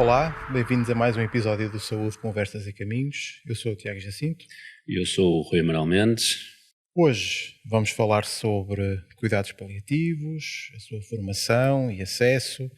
Olá, bem-vindos a mais um episódio do Saúde, Conversas e Caminhos. Eu sou o Tiago Jacinto. Eu sou o Rui Amaral Mendes. Hoje vamos falar sobre cuidados paliativos, a sua formação e acesso,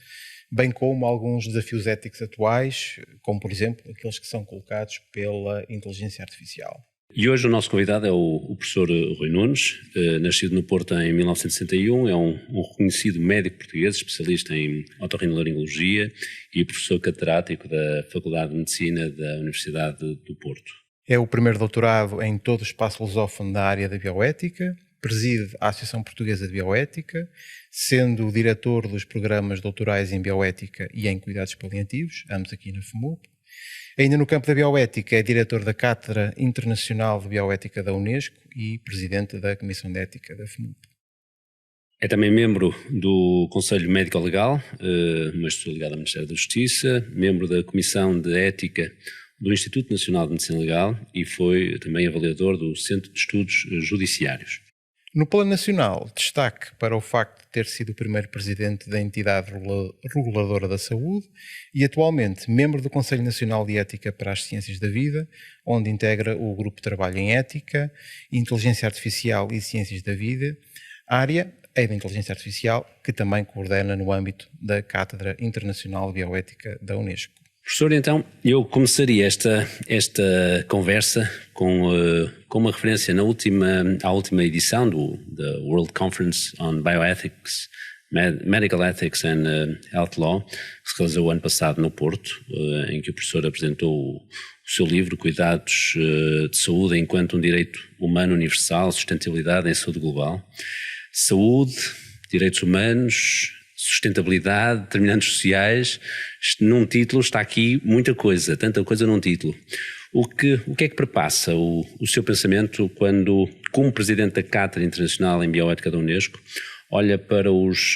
bem como alguns desafios éticos atuais, como por exemplo aqueles que são colocados pela inteligência artificial. E hoje o nosso convidado é o professor Rui Nunes, nascido no Porto em 1961, é um reconhecido médico português, especialista em otorrinolaringologia e professor catedrático da Faculdade de Medicina da Universidade do Porto. É o primeiro doutorado em todo o espaço lusófono da área da bioética, preside a Associação Portuguesa de Bioética, sendo o diretor dos programas doutorais em bioética e em cuidados paliativos, ambos aqui na FMUP. Ainda no campo da bioética, é diretor da Cátedra Internacional de Bioética da Unesco e presidente da Comissão de Ética da FMUP. É também membro do Conselho Médico-Legal, magistrado ligado ao Ministério da Justiça, membro da Comissão de Ética do Instituto Nacional de Medicina Legal e foi também avaliador do Centro de Estudos Judiciários. No plano nacional, destaque para o facto de ter sido o primeiro presidente da entidade reguladora da saúde e atualmente membro do Conselho Nacional de Ética para as Ciências da Vida, onde integra o Grupo de Trabalho em Ética, Inteligência Artificial e Ciências da Vida, área da Inteligência Artificial que também coordena no âmbito da Cátedra Internacional de Bioética da Unesco. Professor, então, eu começaria esta conversa com uma referência à última edição da World Conference on Bioethics, Medical Ethics and Health Law, que se realizou ano passado no Porto, em que o professor apresentou o seu livro Cuidados de Saúde enquanto um direito humano universal, sustentabilidade em saúde global. Saúde, direitos humanos, sustentabilidade, determinantes sociais, num título está aqui muita coisa, tanta coisa num título. O que é que perpassa o seu pensamento quando, como Presidente da Cátedra Internacional em Bioética da Unesco, olha para os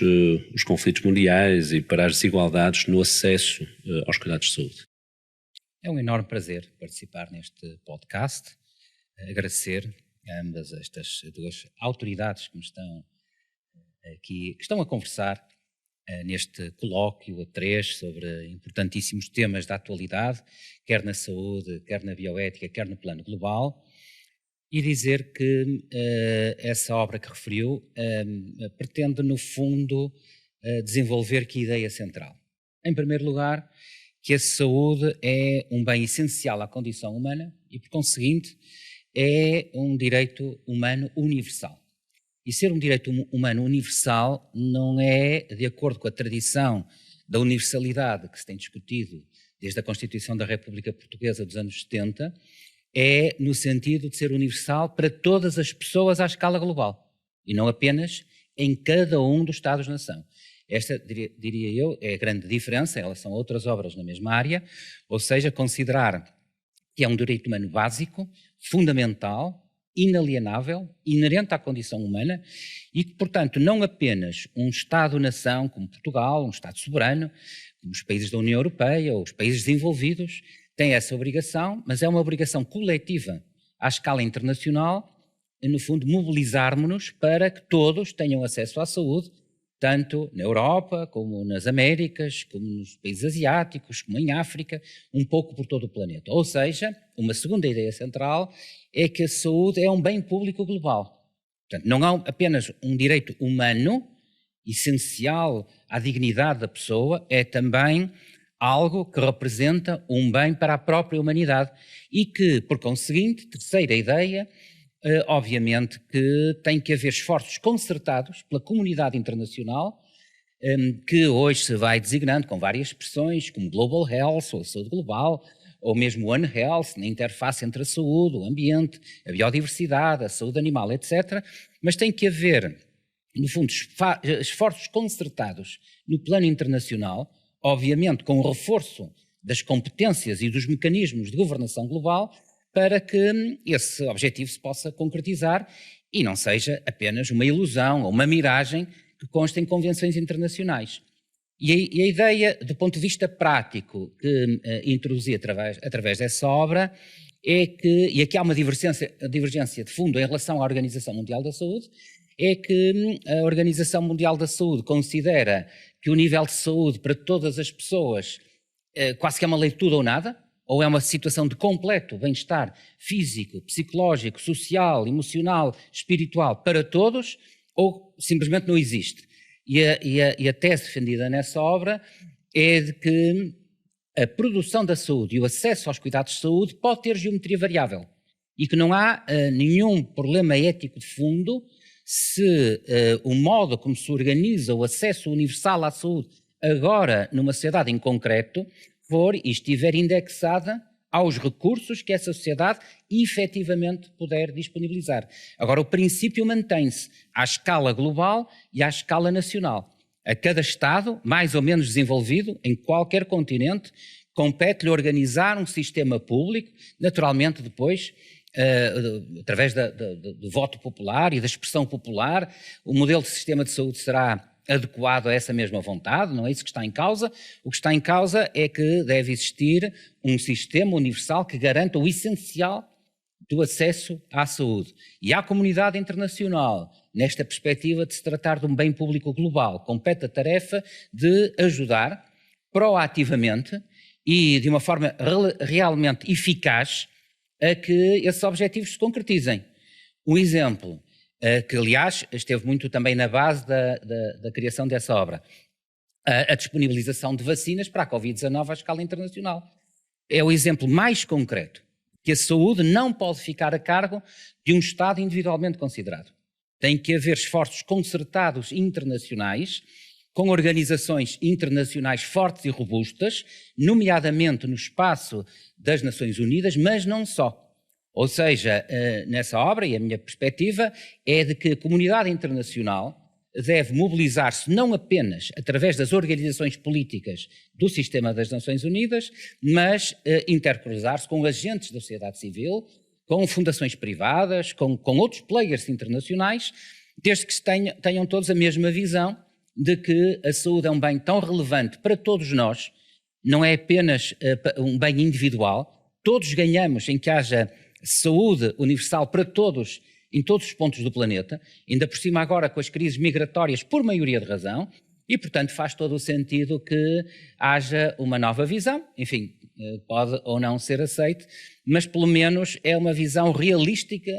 conflitos mundiais e para as desigualdades no acesso aos cuidados de saúde? É um enorme prazer participar neste podcast, agradecer a ambas estas duas autoridades que estão a conversar neste colóquio a três sobre importantíssimos temas da atualidade, quer na saúde, quer na bioética, quer no plano global, e dizer que essa obra que referiu pretende, no fundo, desenvolver que ideia central. Em primeiro lugar, que a saúde é um bem essencial à condição humana e, por conseguinte, é um direito humano universal. E ser um direito humano universal não é de acordo com a tradição da universalidade que se tem discutido desde a Constituição da República Portuguesa dos anos 70, é no sentido de ser universal para todas as pessoas à escala global e não apenas em cada um dos Estados-nação. Esta, diria eu, é a grande diferença em relação a outras obras na mesma área, ou seja, considerar que é um direito humano básico, fundamental, inalienável, inerente à condição humana e que, portanto, não apenas um Estado-nação como Portugal, um Estado soberano, como os países da União Europeia ou os países desenvolvidos, tem essa obrigação, mas é uma obrigação coletiva à escala internacional, e, no fundo, mobilizarmos-nos para que todos tenham acesso à saúde, tanto na Europa, como nas Américas, como nos países asiáticos, como em África, um pouco por todo o planeta. Ou seja, uma segunda ideia central é que a saúde é um bem público global. Portanto, não há apenas um direito humano, essencial à dignidade da pessoa, é também algo que representa um bem para a própria humanidade e que, por conseguinte, terceira ideia, obviamente que tem que haver esforços concertados pela comunidade internacional, que hoje se vai designando com várias expressões, como Global Health, ou a saúde global, ou mesmo One Health, na interface entre a saúde, o ambiente, a biodiversidade, a saúde animal, etc. Mas tem que haver, no fundo, esforços concertados no plano internacional, obviamente com o reforço das competências e dos mecanismos de governação global, para que esse objetivo se possa concretizar e não seja apenas uma ilusão ou uma miragem que consta em convenções internacionais. E a ideia, do ponto de vista prático, que introduzi através dessa obra, é que, e aqui há uma divergência de fundo em relação à Organização Mundial da Saúde, é que a Organização Mundial da Saúde considera que o nível de saúde para todas as pessoas quase que é uma lei de tudo ou nada, ou é uma situação de completo bem-estar físico, psicológico, social, emocional, espiritual para todos, ou simplesmente não existe. E a tese defendida nessa obra é de que a produção da saúde e o acesso aos cuidados de saúde pode ter geometria variável e que não há nenhum problema ético de fundo se o modo como se organiza o acesso universal à saúde agora numa sociedade em concreto for e estiver indexada aos recursos que essa sociedade efetivamente puder disponibilizar. Agora, o princípio mantém-se à escala global e à escala nacional. A cada Estado, mais ou menos desenvolvido, em qualquer continente, compete-lhe organizar um sistema público, naturalmente depois, através do voto popular e da expressão popular, o modelo de sistema de saúde será adequado a essa mesma vontade, não é isso que está em causa. O que está em causa é que deve existir um sistema universal que garanta o essencial do acesso à saúde. E à comunidade internacional, nesta perspectiva de se tratar de um bem público global, compete a tarefa de ajudar proativamente e de uma forma realmente eficaz a que esses objetivos se concretizem. Um exemplo, que aliás esteve muito também na base da criação dessa obra, a disponibilização de vacinas para a Covid-19 à escala internacional. É o exemplo mais concreto que a saúde não pode ficar a cargo de um Estado individualmente considerado. Tem que haver esforços concertados internacionais, com organizações internacionais fortes e robustas, nomeadamente no espaço das Nações Unidas, mas não só. Ou seja, nessa obra, e a minha perspectiva, é de que a comunidade internacional deve mobilizar-se não apenas através das organizações políticas do sistema das Nações Unidas, mas intercruzar-se com agentes da sociedade civil, com fundações privadas, com outros players internacionais, desde que tenham todos a mesma visão de que a saúde é um bem tão relevante para todos nós, não é apenas um bem individual, todos ganhamos em que haja saúde universal para todos, em todos os pontos do planeta, ainda por cima agora com as crises migratórias por maioria de razão, e portanto faz todo o sentido que haja uma nova visão, enfim, pode ou não ser aceite, mas pelo menos é uma visão realística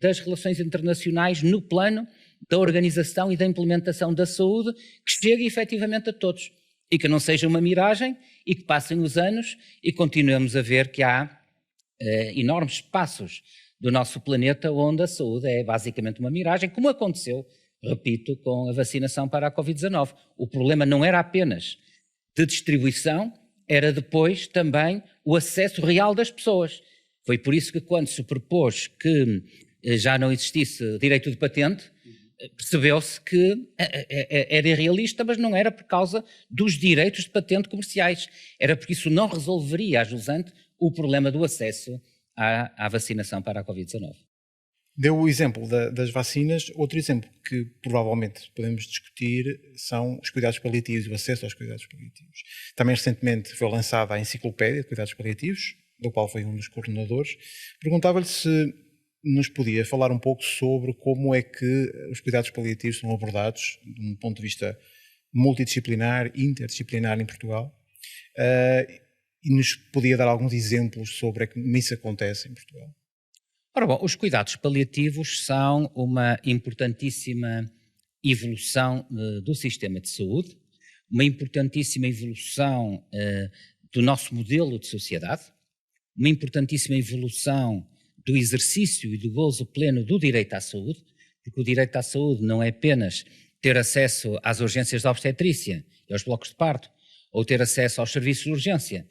das relações internacionais no plano da organização e da implementação da saúde que chegue efetivamente a todos e que não seja uma miragem e que passem os anos e continuemos a ver que há enormes espaços do nosso planeta onde a saúde é basicamente uma miragem, como aconteceu, repito, com a vacinação para a Covid-19. O problema não era apenas de distribuição, era depois também o acesso real das pessoas. Foi por isso que quando se propôs que já não existisse direito de patente, percebeu-se que era irrealista, mas não era por causa dos direitos de patente comerciais. Era porque isso não resolveria a jusante o problema do acesso à vacinação para a Covid-19. Deu o exemplo das vacinas. Outro exemplo que provavelmente podemos discutir são os cuidados paliativos e o acesso aos cuidados paliativos. Também recentemente foi lançada a Enciclopédia de Cuidados Paliativos, do qual foi um dos coordenadores. Perguntava-lhe se nos podia falar um pouco sobre como é que os cuidados paliativos são abordados de um ponto de vista multidisciplinar, interdisciplinar em Portugal, e nos podia dar alguns exemplos sobre como isso acontece em Portugal. Ora bom, os cuidados paliativos são uma importantíssima evolução do sistema de saúde, uma importantíssima evolução do nosso modelo de sociedade, uma importantíssima evolução do exercício e do gozo pleno do direito à saúde, porque o direito à saúde não é apenas ter acesso às urgências de obstetrícia e aos blocos de parto, ou ter acesso aos serviços de urgência,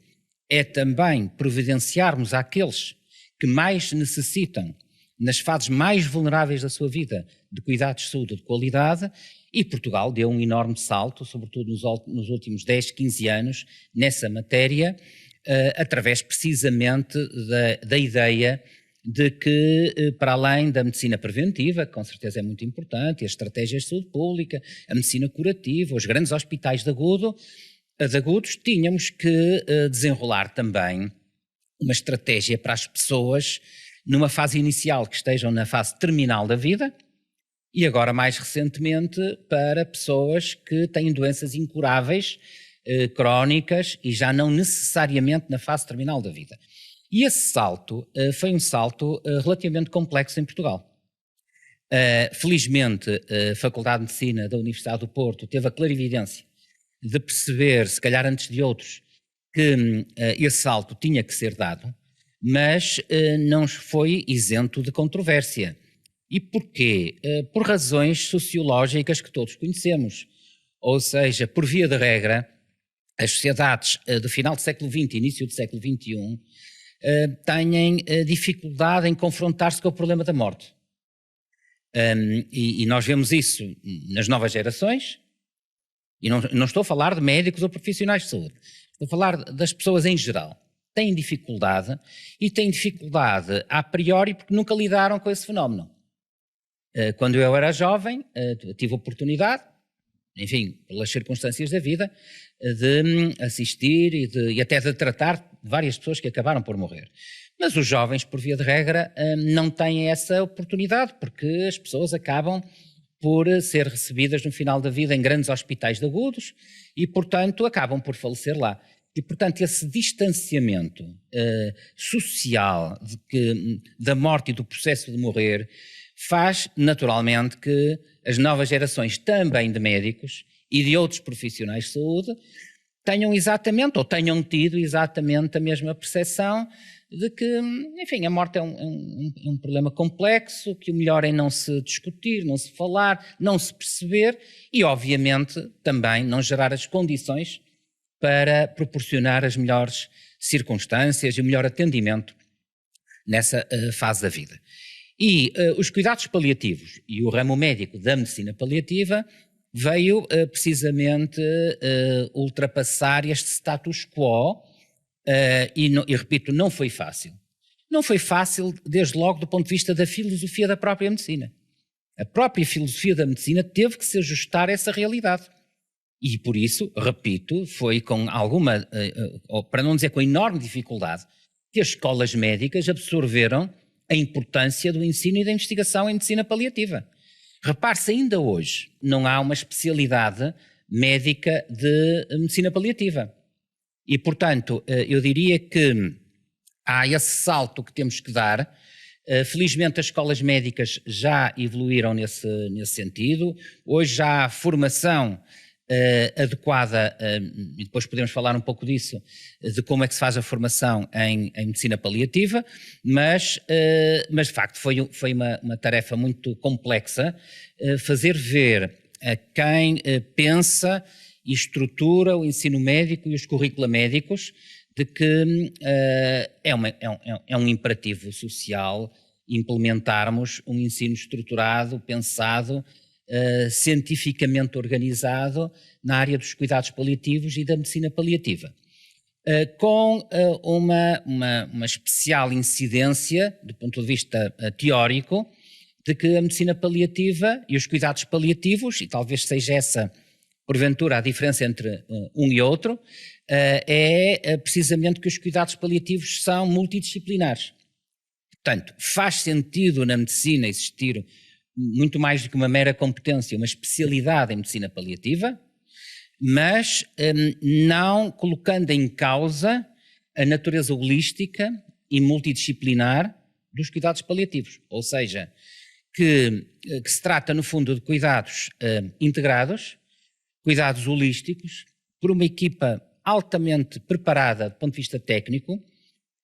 é também providenciarmos àqueles que mais necessitam, nas fases mais vulneráveis da sua vida, de cuidados de saúde de qualidade, e Portugal deu um enorme salto, sobretudo nos últimos 10, 15 anos, nessa matéria, através precisamente da ideia de que, para além da medicina preventiva, que com certeza é muito importante, as estratégias de saúde pública, a medicina curativa, os grandes hospitais de agudos, tínhamos que desenrolar também uma estratégia para as pessoas numa fase inicial que estejam na fase terminal da vida e agora mais recentemente para pessoas que têm doenças incuráveis crónicas e já não necessariamente na fase terminal da vida. E esse salto foi um salto relativamente complexo em Portugal. Felizmente, a Faculdade de Medicina da Universidade do Porto teve a clarividência de perceber, se calhar antes de outros, que esse salto tinha que ser dado, mas não foi isento de controvérsia. E porquê? Por razões sociológicas que todos conhecemos. Ou seja, por via de regra, as sociedades do final do século XX e início do século XXI têm dificuldade em confrontar-se com o problema da morte. E nós vemos isso nas novas gerações, e não estou a falar de médicos ou profissionais de saúde, estou a falar das pessoas em geral. Têm dificuldade, e têm dificuldade a priori porque nunca lidaram com esse fenómeno. Quando eu era jovem, tive a oportunidade, enfim, pelas circunstâncias da vida, de assistir e até de tratar várias pessoas que acabaram por morrer. Mas os jovens, por via de regra, não têm essa oportunidade, porque as pessoas acabam por ser recebidas no final da vida em grandes hospitais de agudos e, portanto, acabam por falecer lá. E, portanto, esse distanciamento social da morte e do processo de morrer faz, naturalmente, que as novas gerações também de médicos e de outros profissionais de saúde tenham exatamente, ou tenham tido exatamente a mesma percepção de que, enfim, a morte é um problema complexo, que o melhor é não se discutir, não se falar, não se perceber e, obviamente, também não gerar as condições para proporcionar as melhores circunstâncias e o melhor atendimento nessa fase da vida. E os cuidados paliativos e o ramo médico da medicina paliativa veio precisamente ultrapassar este status quo e repito, não foi fácil. Não foi fácil desde logo do ponto de vista da filosofia da própria medicina. A própria filosofia da medicina teve que se ajustar a essa realidade. E por isso, repito, foi com alguma, para não dizer com enorme dificuldade, que as escolas médicas absorveram a importância do ensino e da investigação em medicina paliativa. Repare-se, ainda hoje não há uma especialidade médica de medicina paliativa. E, portanto, eu diria que há esse salto que temos que dar. Felizmente as escolas médicas já evoluíram nesse sentido. Hoje já há formação adequada, e depois podemos falar um pouco disso, de como é que se faz a formação em medicina paliativa, mas de facto foi uma tarefa muito complexa fazer ver a quem pensa e estrutura o ensino médico e os currículos médicos de que é um imperativo social implementarmos um ensino estruturado, pensado, cientificamente organizado na área dos cuidados paliativos e da medicina paliativa, com uma especial incidência, do ponto de vista teórico, de que a medicina paliativa e os cuidados paliativos, e talvez seja essa, porventura, a diferença entre um e outro, é precisamente que os cuidados paliativos são multidisciplinares. Portanto, faz sentido na medicina existir muito mais do que uma mera competência, uma especialidade em medicina paliativa, mas não colocando em causa a natureza holística e multidisciplinar dos cuidados paliativos. Ou seja, que se trata, no fundo, de cuidados integrados, cuidados holísticos, por uma equipa altamente preparada do ponto de vista técnico.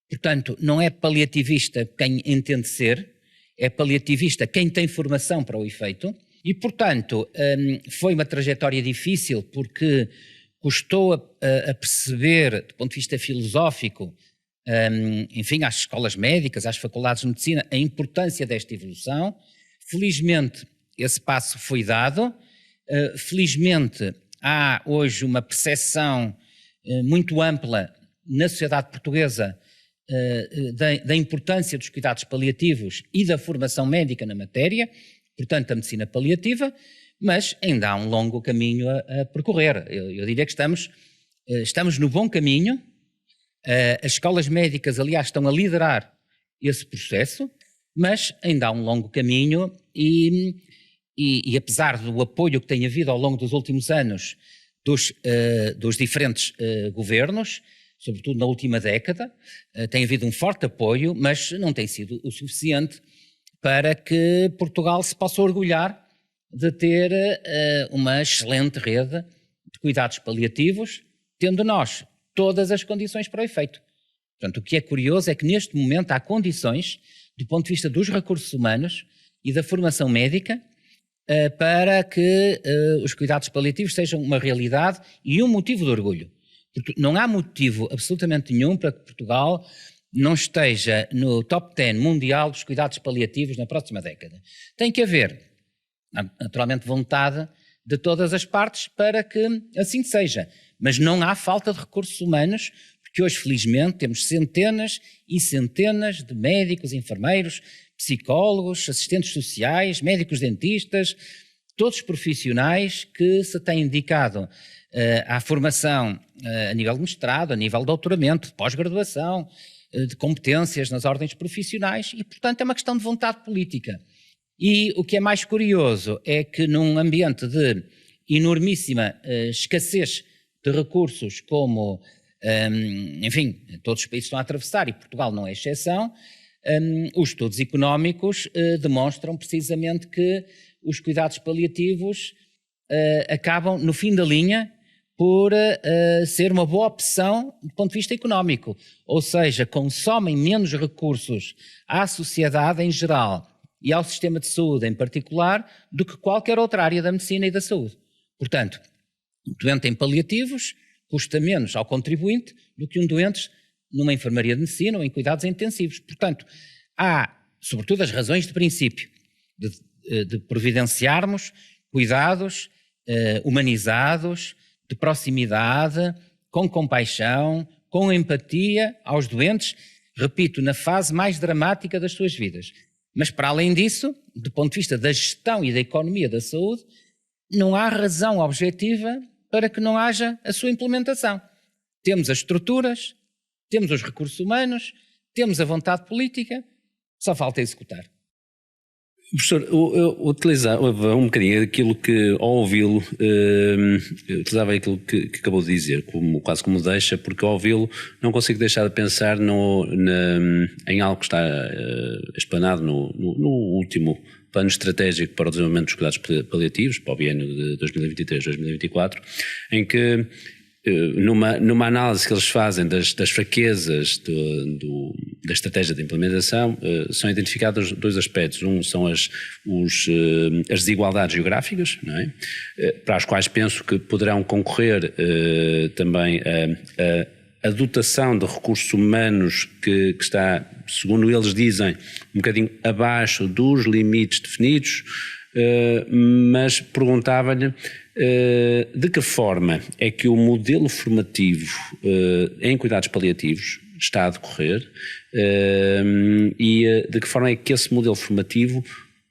Portanto, não é paliativista quem entende ser, é paliativista quem tem formação para o efeito. E, portanto, foi uma trajetória difícil porque custou a perceber, do ponto de vista filosófico, enfim, às escolas médicas, às faculdades de medicina, a importância desta evolução. Felizmente, esse passo foi dado. Felizmente, há hoje uma percepção muito ampla na sociedade portuguesa da importância dos cuidados paliativos e da formação médica na matéria, portanto, a medicina paliativa, mas ainda há um longo caminho a percorrer. Eu diria que estamos no bom caminho. As escolas médicas, aliás, estão a liderar esse processo, mas ainda há um longo caminho e apesar do apoio que tem havido ao longo dos últimos anos dos diferentes governos, sobretudo na última década. Tem havido um forte apoio, mas não tem sido o suficiente para que Portugal se possa orgulhar de ter uma excelente rede de cuidados paliativos, tendo nós todas as condições para o efeito. Portanto, o que é curioso é que neste momento há condições, do ponto de vista dos recursos humanos e da formação médica, para que os cuidados paliativos sejam uma realidade e um motivo de orgulho. Porque não há motivo absolutamente nenhum para que Portugal não esteja no top 10 mundial dos cuidados paliativos na próxima década. Tem que haver, naturalmente, vontade de todas as partes para que assim seja. Mas não há falta de recursos humanos, porque hoje, felizmente, temos centenas e centenas de médicos, enfermeiros, psicólogos, assistentes sociais, médicos dentistas, todos profissionais que se têm dedicado à formação a nível de mestrado, a nível de doutoramento, de pós-graduação, de competências nas ordens profissionais e, portanto, é uma questão de vontade política. E o que é mais curioso é que num ambiente de enormíssima escassez de recursos como, enfim, todos os países estão a atravessar e Portugal não é exceção, os estudos económicos demonstram precisamente que os cuidados paliativos acabam, no fim da linha, por ser uma boa opção do ponto de vista económico, ou seja, consomem menos recursos à sociedade em geral e ao sistema de saúde em particular do que qualquer outra área da medicina e da saúde. Portanto, um doente em paliativos custa menos ao contribuinte do que um doente numa enfermaria de medicina ou em cuidados intensivos. Portanto, há, sobretudo, as razões de princípio de providenciarmos cuidados humanizados, de proximidade, com compaixão, com empatia aos doentes, repito, na fase mais dramática das suas vidas. Mas, para além disso, do ponto de vista da gestão e da economia da saúde, não há razão objetiva para que não haja a sua implementação. Temos as estruturas, temos os recursos humanos, temos a vontade política, só falta executar. Professor, eu utilizava um bocadinho aquilo que, ao ouvi-lo, utilizava aquilo que acabou de dizer, quase como deixa, porque ao ouvi-lo não consigo deixar de pensar em algo que está explanado no último plano estratégico para o desenvolvimento dos cuidados paliativos, para o biênio de 2023-2024, em que numa análise que eles fazem das fraquezas da estratégia de implementação, são identificados dois aspectos. Um são as desigualdades geográficas, não é? Para as quais penso que poderão concorrer também a dotação de recursos humanos que está, segundo eles dizem, um bocadinho abaixo dos limites definidos, mas perguntava-lhe de que forma é que o modelo formativo em cuidados paliativos está a decorrer e de que forma é que esse modelo formativo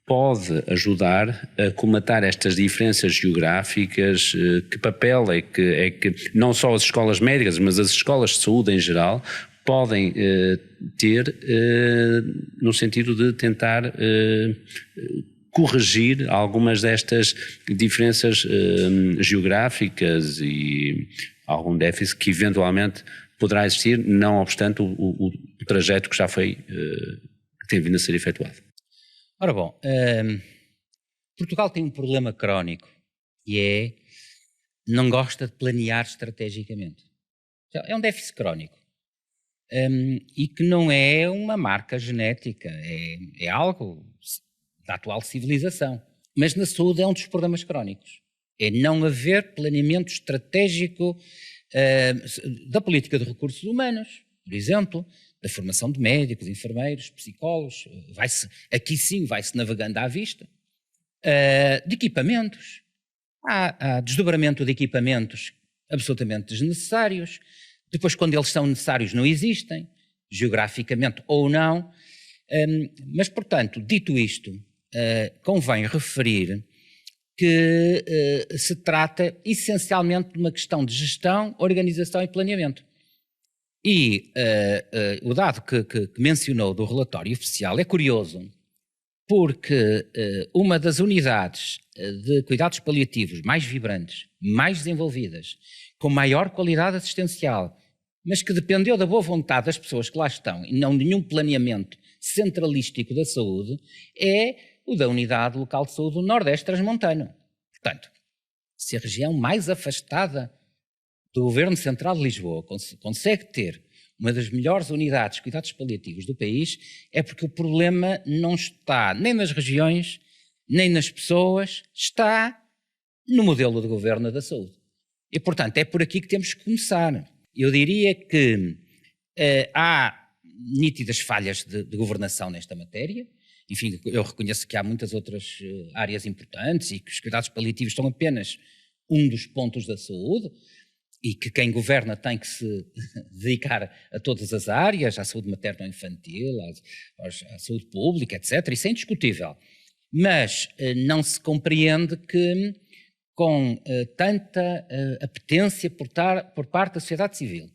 pode ajudar a colmatar estas diferenças geográficas, que papel é que não só as escolas médicas, mas as escolas de saúde em geral podem ter no sentido de tentar corrigir algumas destas diferenças geográficas e algum déficit que eventualmente poderá existir, não obstante o trajeto que já foi, que tem vindo a ser efetuado. Ora bom, Portugal tem um problema crónico e não gosta de planear estrategicamente. É um déficit crónico e que não é uma marca genética, é algo da atual civilização. Mas na saúde é um dos problemas crónicos. É não haver planeamento estratégico da política de recursos humanos, por exemplo, da formação de médicos, enfermeiros, psicólogos, aqui sim vai-se navegando à vista, de equipamentos. Há desdobramento de equipamentos absolutamente desnecessários, depois quando eles são necessários não existem, geograficamente ou não, mas portanto, dito isto, convém referir que se trata essencialmente de uma questão de gestão, organização e planeamento. E o dado que mencionou do relatório oficial é curioso, porque uma das unidades de cuidados paliativos mais vibrantes, mais desenvolvidas, com maior qualidade assistencial, mas que dependeu da boa vontade das pessoas que lá estão e não de nenhum planeamento centralístico da saúde, é o da Unidade Local de Saúde do Nordeste Transmontano. Portanto, se a região mais afastada do Governo Central de Lisboa consegue ter uma das melhores unidades de cuidados paliativos do país, é porque o problema não está nem nas regiões, nem nas pessoas, está no modelo de governo da saúde. E, portanto, é por aqui que temos que começar. Eu diria que há nítidas falhas de governação nesta matéria. Enfim, eu reconheço que há muitas outras áreas importantes e que os cuidados paliativos são apenas um dos pontos da saúde e que quem governa tem que se dedicar a todas as áreas, à saúde materno-infantil, à saúde pública, etc. Isso é indiscutível. Mas não se compreende que, com tanta apetência por parte da sociedade civil,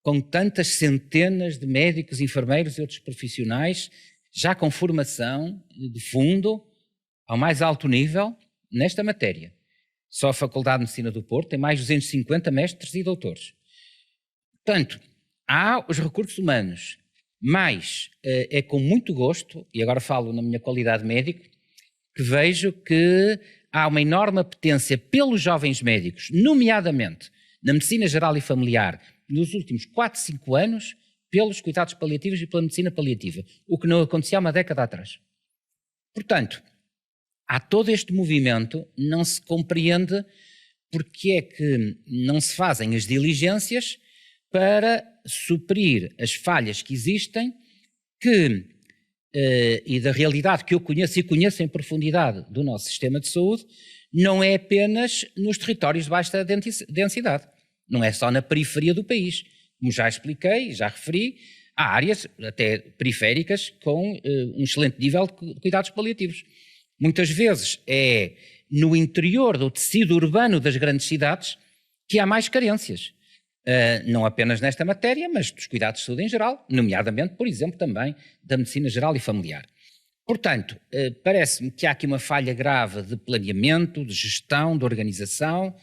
com tantas centenas de médicos, enfermeiros e outros profissionais, já com formação de fundo, ao mais alto nível, nesta matéria. Só a Faculdade de Medicina do Porto tem mais de 250 mestres e doutores. Portanto, há os recursos humanos, mas é com muito gosto, e agora falo na minha qualidade de médico, que vejo que há uma enorme apetência pelos jovens médicos, nomeadamente na medicina geral e familiar, nos últimos 4, 5 anos, pelos cuidados paliativos e pela medicina paliativa, o que não acontecia há uma década atrás. Portanto, há todo este movimento, não se compreende porque é que não se fazem as diligências para suprir as falhas que existem, e da realidade que eu conheço e conheço em profundidade do nosso sistema de saúde, não é apenas nos territórios de baixa densidade, não é só na periferia do país. Como já expliquei, já referi, há áreas até periféricas com um excelente nível de cuidados paliativos. Muitas vezes é no interior do tecido urbano das grandes cidades que há mais carências. Não apenas nesta matéria, mas dos cuidados de saúde em geral, nomeadamente, por exemplo, também da medicina geral e familiar. Portanto, parece-me que há aqui uma falha grave de planeamento, de gestão, de organização,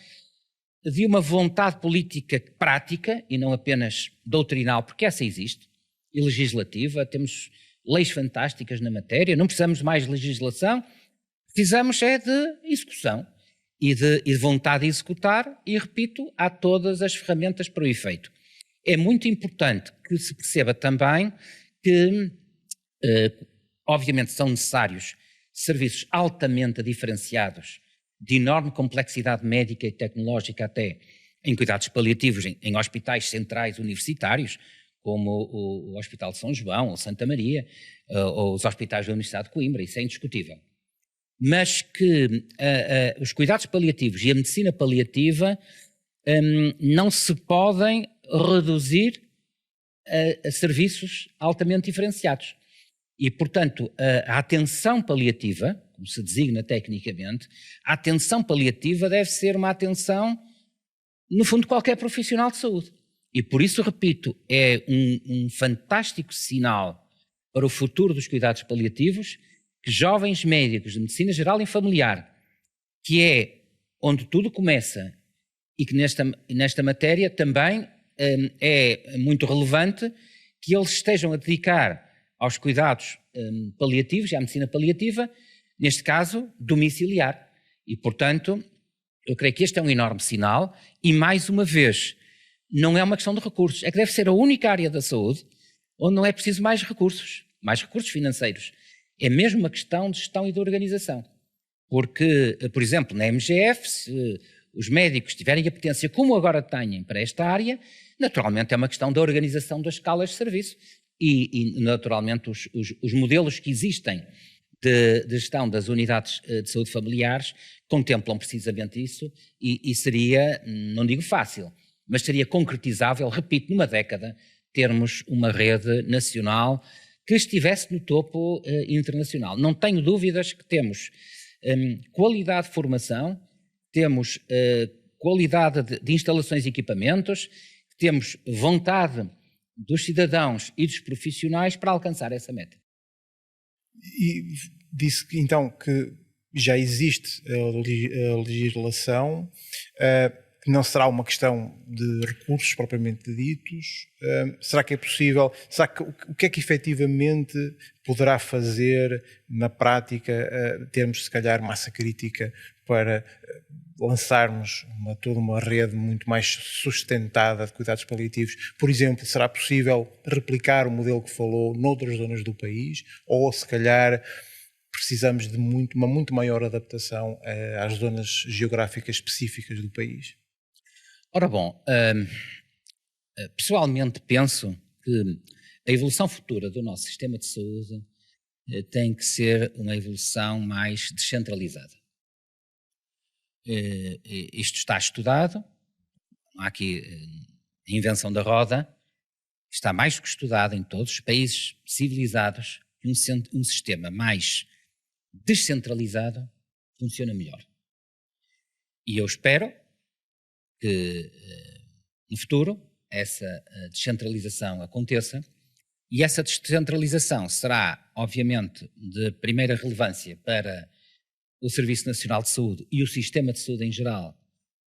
de uma vontade política prática e não apenas doutrinal, porque essa existe, e legislativa. Temos leis fantásticas na matéria, não precisamos de mais legislação, precisamos é de execução e de vontade de executar, e repito, há todas as ferramentas para o efeito. É muito importante que se perceba também que, obviamente, são necessários serviços altamente diferenciados, de enorme complexidade médica e tecnológica até, em cuidados paliativos, em hospitais centrais universitários, como o Hospital de São João, ou Santa Maria, ou os hospitais da Universidade de Coimbra, isso é indiscutível. Mas que os cuidados paliativos e a medicina paliativa não se podem reduzir a serviços altamente diferenciados. E, portanto, a atenção paliativa, como se designa tecnicamente, a atenção paliativa deve ser uma atenção, no fundo, de qualquer profissional de saúde. E por isso, repito, é um fantástico sinal para o futuro dos cuidados paliativos que jovens médicos de medicina geral e familiar, que é onde tudo começa e que nesta matéria também é muito relevante que eles estejam a dedicar aos cuidados paliativos e à medicina paliativa, neste caso, domiciliar. E, portanto, eu creio que este é um enorme sinal e, mais uma vez, não é uma questão de recursos, é que deve ser a única área da saúde onde não é preciso mais recursos financeiros. É mesmo uma questão de gestão e de organização. Porque, por exemplo, na MGF, se os médicos tiverem apetência, como agora têm, para esta área, naturalmente é uma questão da organização das escalas de serviço e naturalmente, os modelos que existem de gestão das unidades de saúde familiares contemplam precisamente isso e seria, não digo fácil, mas seria concretizável, repito, numa década, termos uma rede nacional que estivesse no topo internacional. Não tenho dúvidas que temos qualidade de formação, temos qualidade de instalações e equipamentos, temos vontade dos cidadãos e dos profissionais para alcançar essa meta. E disse então que já existe a legislação, que não será uma questão de recursos propriamente ditos. Será que é possível? O que é que efetivamente poderá fazer na prática, termos se calhar massa crítica para lançarmos toda uma rede muito mais sustentada de cuidados paliativos? Por exemplo, será possível replicar o modelo que falou noutras zonas do país, ou se calhar precisamos de uma muito maior adaptação às zonas geográficas específicas do país? Ora bom, pessoalmente penso que a evolução futura do nosso sistema de saúde tem que ser uma evolução mais descentralizada. Isto está estudado, não há aqui a invenção da roda, está mais que estudado em todos os países civilizados que um sistema mais descentralizado funciona melhor. E eu espero que no futuro essa descentralização aconteça, e essa descentralização será, obviamente, de primeira relevância para o Serviço Nacional de Saúde e o sistema de saúde em geral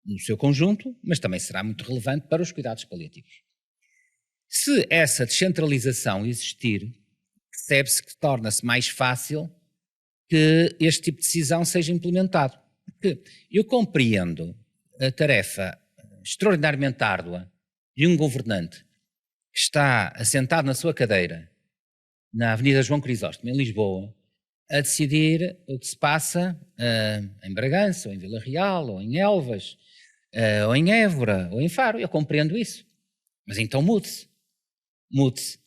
no seu conjunto, mas também será muito relevante para os cuidados paliativos. Se essa descentralização existir, percebe-se que torna-se mais fácil que este tipo de decisão seja implementado. Porque eu compreendo a tarefa extraordinariamente árdua de um governante que está assentado na sua cadeira na Avenida João Crisóstomo, em Lisboa, a decidir o que se passa em Bragança, ou em Vila Real, ou em Elvas, ou em Évora, ou em Faro. Eu compreendo isso. Mas então mude-se. Mude-se.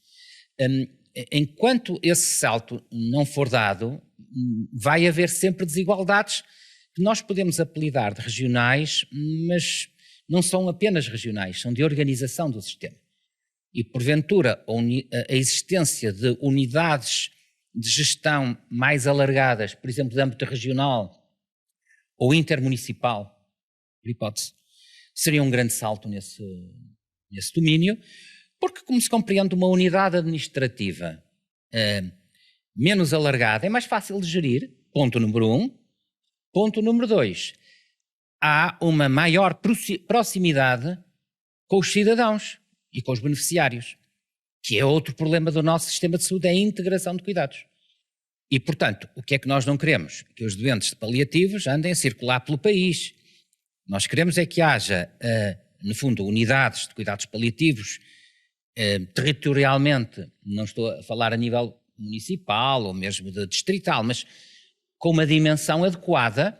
Enquanto esse salto não for dado, vai haver sempre desigualdades que nós podemos apelidar de regionais, mas não são apenas regionais, são de organização do sistema. E, porventura, a existência de unidades de gestão mais alargadas, por exemplo, de âmbito regional ou intermunicipal, por hipótese, seria um grande salto nesse domínio, porque, como se compreende, uma unidade administrativa menos alargada é mais fácil de gerir, ponto número 1. Ponto número 2, há uma maior proximidade com os cidadãos e com os beneficiários, que é outro problema do nosso sistema de saúde, é a integração de cuidados. E, portanto, o que é que nós não queremos? Que os doentes paliativos andem a circular pelo país. Nós queremos é que haja, no fundo, unidades de cuidados paliativos territorialmente, não estou a falar a nível municipal ou mesmo de distrital, mas com uma dimensão adequada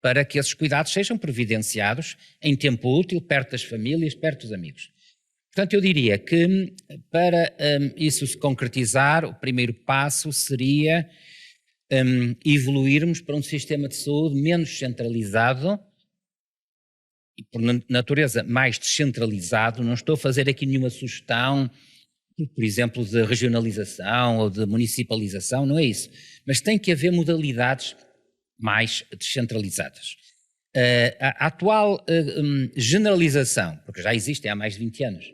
para que esses cuidados sejam providenciados em tempo útil, perto das famílias, perto dos amigos. Portanto, eu diria que para isso se concretizar, o primeiro passo seria evoluirmos para um sistema de saúde menos centralizado e, por natureza, mais descentralizado. Não estou a fazer aqui nenhuma sugestão, por exemplo, de regionalização ou de municipalização, não é isso. Mas tem que haver modalidades mais descentralizadas. A atual generalização, porque já existem há mais de 20 anos,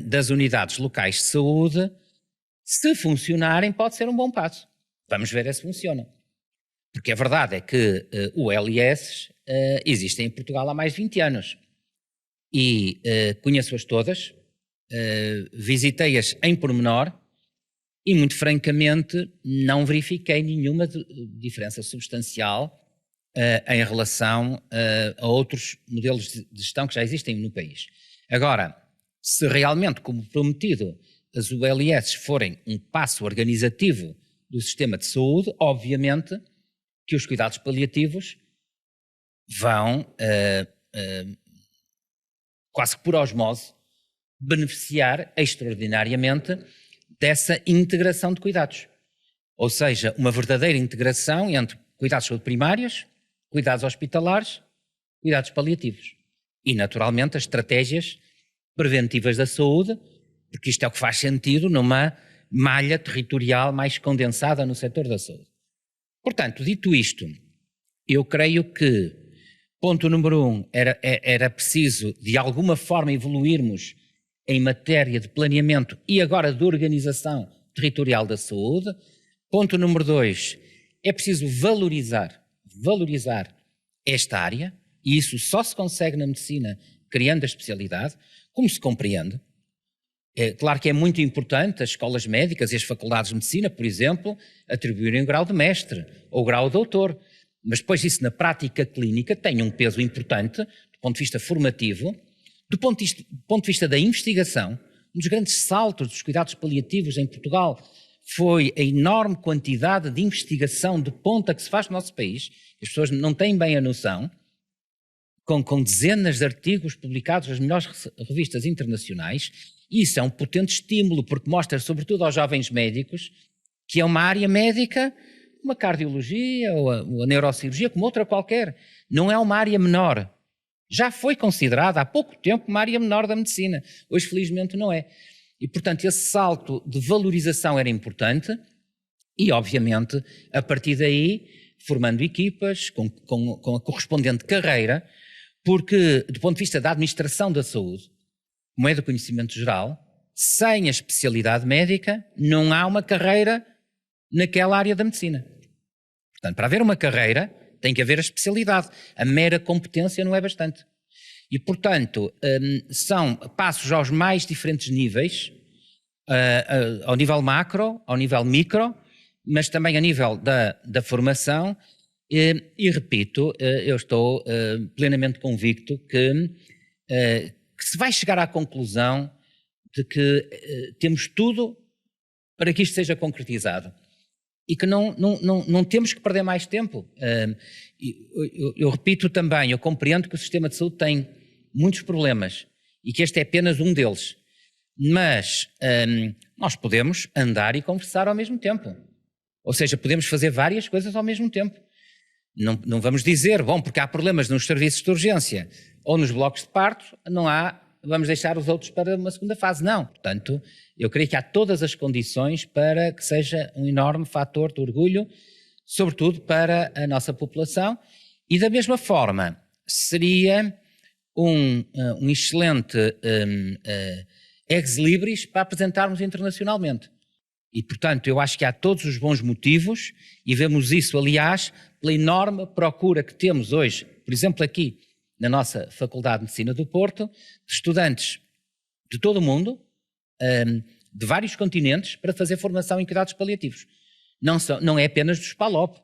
das unidades locais de saúde, se funcionarem, pode ser um bom passo. Vamos ver se funcionam. Porque a verdade é que OLS existem em Portugal há mais de 20 anos. E conheço-as todas, visitei-as em pormenor e, muito francamente, não verifiquei nenhuma diferença substancial em relação a outros modelos de gestão que já existem no país. Agora, se realmente, como prometido, as ULS forem um passo organizativo do sistema de saúde, obviamente que os cuidados paliativos vão, quase que por osmose, beneficiar extraordinariamente dessa integração de cuidados. Ou seja, uma verdadeira integração entre cuidados de saúde primários, cuidados hospitalares, cuidados paliativos. E, naturalmente, as estratégias preventivas da saúde, porque isto é o que faz sentido numa malha territorial mais condensada no setor da saúde. Portanto, dito isto, eu creio que, ponto número 1, era preciso, de alguma forma, evoluirmos em matéria de planeamento e agora de organização territorial da saúde. Ponto número 2, é preciso valorizar esta área, e isso só se consegue na medicina criando a especialidade, como se compreende. É claro que é muito importante as escolas médicas e as faculdades de medicina, por exemplo, atribuírem o grau de mestre ou o grau de doutor, mas depois isso na prática clínica tem um peso importante do ponto de vista formativo, do ponto de vista da investigação. Um dos grandes saltos dos cuidados paliativos em Portugal foi a enorme quantidade de investigação de ponta que se faz no nosso país, as pessoas não têm bem a noção, com dezenas de artigos publicados nas melhores revistas internacionais. Isso é um potente estímulo, porque mostra, sobretudo aos jovens médicos, que é uma área médica, uma cardiologia ou a neurocirurgia, como outra qualquer. Não é uma área menor. Já foi considerada há pouco tempo uma área menor da medicina. Hoje, felizmente, não é. E, portanto, esse salto de valorização era importante e, obviamente, a partir daí, formando equipas com a correspondente carreira, porque, do ponto de vista da administração da saúde, como é do conhecimento geral, sem a especialidade médica, não há uma carreira naquela área da medicina. Portanto, para haver uma carreira, tem que haver a especialidade. A mera competência não é bastante. E, portanto, são passos aos mais diferentes níveis, ao nível macro, ao nível micro, mas também a nível da formação. E repito, eu estou plenamente convicto que se vai chegar à conclusão de que temos tudo para que isto seja concretizado e que não temos que perder mais tempo. Eu repito também, eu compreendo que o sistema de saúde tem muitos problemas e que este é apenas um deles, mas nós podemos andar e conversar ao mesmo tempo. Ou seja, podemos fazer várias coisas ao mesmo tempo. Não vamos dizer, bom, porque há problemas nos serviços de urgência ou nos blocos de parto, vamos deixar os outros para uma segunda fase. Não. Portanto, eu creio que há todas as condições para que seja um enorme fator de orgulho, sobretudo para a nossa população, e da mesma forma seria um excelente ex-libris para apresentarmos internacionalmente. E, portanto, eu acho que há todos os bons motivos, e vemos isso, aliás, pela enorme procura que temos hoje, por exemplo, aqui na nossa Faculdade de Medicina do Porto, de estudantes de todo o mundo, de vários continentes, para fazer formação em cuidados paliativos. Não é apenas dos PALOP.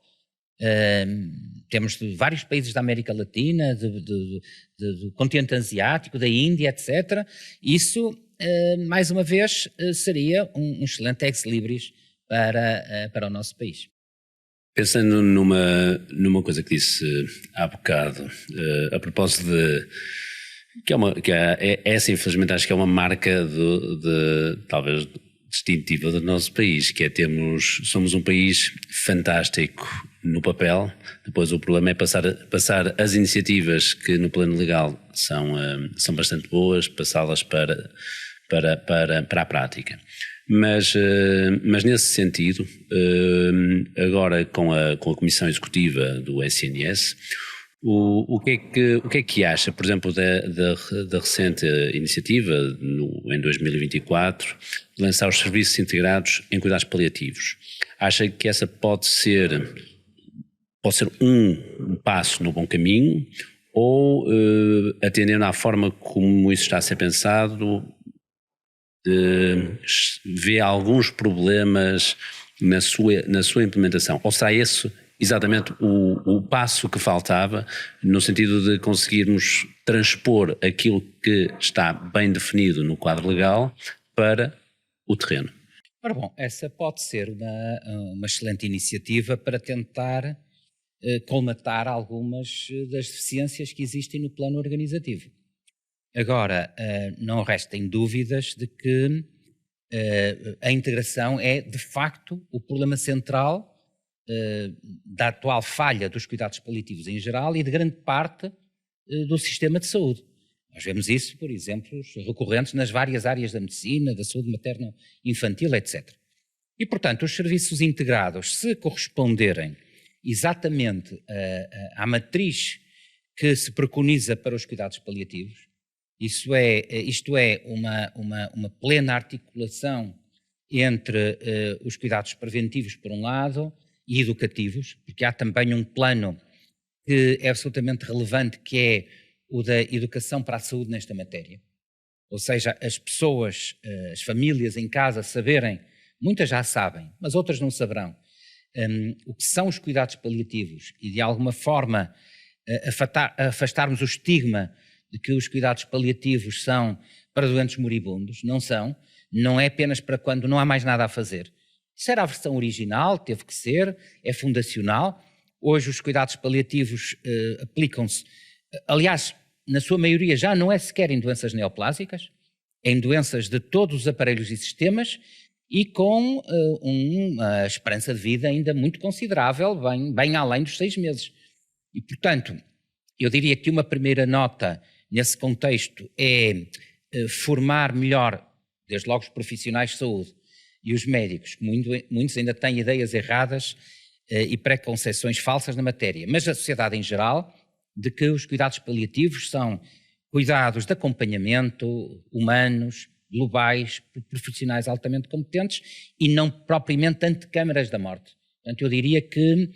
Temos de vários países da América Latina, do continente asiático, da Índia, etc. Isso, mais uma vez, seria um excelente ex-libris para o nosso país. Pensando numa coisa que disse há bocado, a propósito essa infelizmente acho que é uma marca talvez distintiva do nosso país, que é somos um país fantástico no papel, depois o problema é passar as iniciativas que no plano legal são bastante boas, passá-las para a prática. Mas nesse sentido, agora com a Comissão Executiva do SNS, o que é que acha, por exemplo, da recente iniciativa, em 2024, de lançar os serviços integrados em cuidados paliativos? Acha que essa pode ser um passo no bom caminho, ou, atendendo à forma como isso está a ser pensado, vê alguns problemas na sua implementação? Ou será esse exatamente o passo que faltava, no sentido de conseguirmos transpor aquilo que está bem definido no quadro legal para o terreno? Ora bom, essa pode ser uma excelente iniciativa para tentar colmatar algumas das deficiências que existem no plano organizativo. Agora, não restem dúvidas de que a integração é, de facto, o problema central da atual falha dos cuidados paliativos em geral e de grande parte do sistema de saúde. Nós vemos isso, por exemplo, recorrentes nas várias áreas da medicina, da saúde materno-infantil, etc. E, portanto, os serviços integrados, se corresponderem exatamente à matriz que se preconiza para os cuidados paliativos, isto é uma plena articulação entre os cuidados preventivos, por um lado, e educativos, porque há também um plano que é absolutamente relevante, que é o da educação para a saúde nesta matéria. Ou seja, as pessoas, as famílias em casa saberem, muitas já sabem, mas outras não saberão, o que são os cuidados paliativos e de alguma forma afastarmos o estigma de que os cuidados paliativos são para doentes moribundos. Não são, não é apenas para quando não há mais nada a fazer. Isso era a versão original, teve que ser, é fundacional. Hoje os cuidados paliativos aplicam-se, aliás, na sua maioria já não é sequer em doenças neoplásicas, é em doenças de todos os aparelhos e sistemas e com uma esperança de vida ainda muito considerável, bem além dos 6 meses. E, portanto, eu diria que uma primeira nota nesse contexto é formar melhor, desde logo os profissionais de saúde e os médicos, que muitos ainda têm ideias erradas e preconceições falsas na matéria, mas a sociedade em geral, de que os cuidados paliativos são cuidados de acompanhamento humanos, globais, por profissionais altamente competentes e não propriamente antecâmaras da morte. Portanto, eu diria que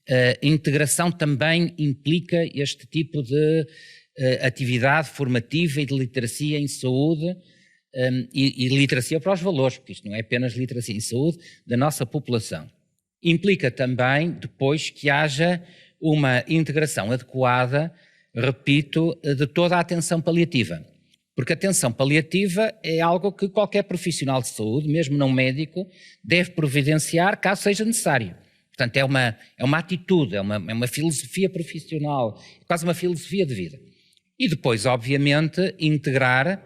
a integração também implica este tipo de atividade formativa e de literacia em saúde e literacia para os valores, porque isto não é apenas literacia em saúde da nossa população. Implica também, depois, que haja uma integração adequada, repito, de toda a atenção paliativa. Porque a atenção paliativa é algo que qualquer profissional de saúde, mesmo não médico, deve providenciar caso seja necessário. Portanto, é uma atitude, é uma filosofia profissional, quase uma filosofia de vida. E depois, obviamente, integrar